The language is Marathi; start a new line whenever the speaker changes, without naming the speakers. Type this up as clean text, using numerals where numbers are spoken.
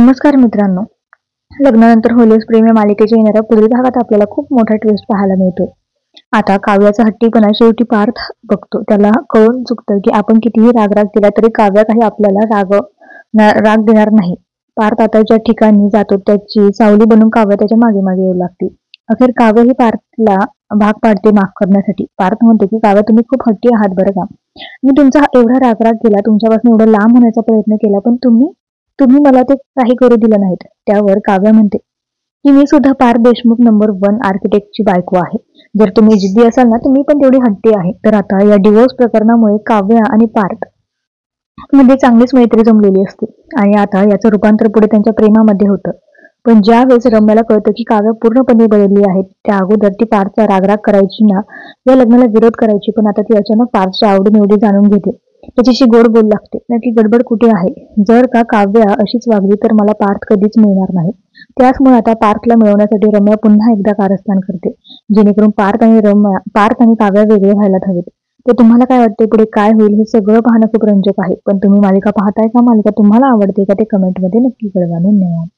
नमस्कार मित्रांनो. लग्नानंतर होलीस प्रेम या मालिकेच्या येणाऱ्या पुढील भागात आपल्याला खूप मोठा ट्विस्ट पाहायला मिळतो. आता काव्याचा हट्टीपणा शेवटी पार्थ बघतो. त्याला कळून चुकतं की आपण कितीही राग केला तरी काव्य काही आपल्याला राग देणार नाही. पार्थ आता ज्या ठिकाणी जातो त्याची सावली बनून काव्य त्याच्या मागे मागे येऊ लागते. अखेर काव्य ही पार्थला भाग पाडते माफ करण्यासाठी. पार्थ म्हणतो की काव्य तुम्ही खूप हट्टी आहात बरं का. मी तुमचा एवढा राग केला, तुमच्यापासून एवढं लांब होण्याचा प्रयत्न केला, पण तुम्ही तुम्ही मला ते काही करू दिलं नाहीत. त्यावर काव्य म्हणते की मी सुद्धा पार्थ देशमुख नंबर 1 आर्किटेक्टची बायको आहे. जर तुम्ही जिद्दी असाल ना, तुम्ही पण तेवढी हट्टी आहे. तर आता या डिवोर्स प्रकरणामुळे काव्य आणि पार्थ मध्ये चांगलीच मैत्री जमलेली असते आणि आता याचं रूपांतर पुढे त्यांच्या प्रेमामध्ये होतं. पण ज्या वेळेस रम्याला कळतं की काव्य पूर्णपणे बदलली आहे, त्या अगोदर ती पार्थचा राग करायची ना, या लग्नाला विरोध करायची, पण आता ती अचानक पार्थच्या आवडीनिवडी जाणून घेते. त्याच्याशी गोड बोल लागते. नक्की गडबड कुठे आहे? जर का काव्य अशीच वागली तर मला पार्थ कधीच मिळणार नाही. त्याचमुळे आता पार्थला मिळवण्यासाठी रम्या पुन्हा एकदा कारस्थान करते, जेणेकरून पार्थ आणि काव्य वेगळे व्हायला हवेत. तर तुम्हाला काय वाटते पुढे काय होईल? हे सगळं पाहणं खूप रंजक आहे. पण तुम्ही मालिका पाहताय का? मालिका तुम्हाला आवडते का? ते कमेंटमध्ये नक्की कळवा. धन्यवाद.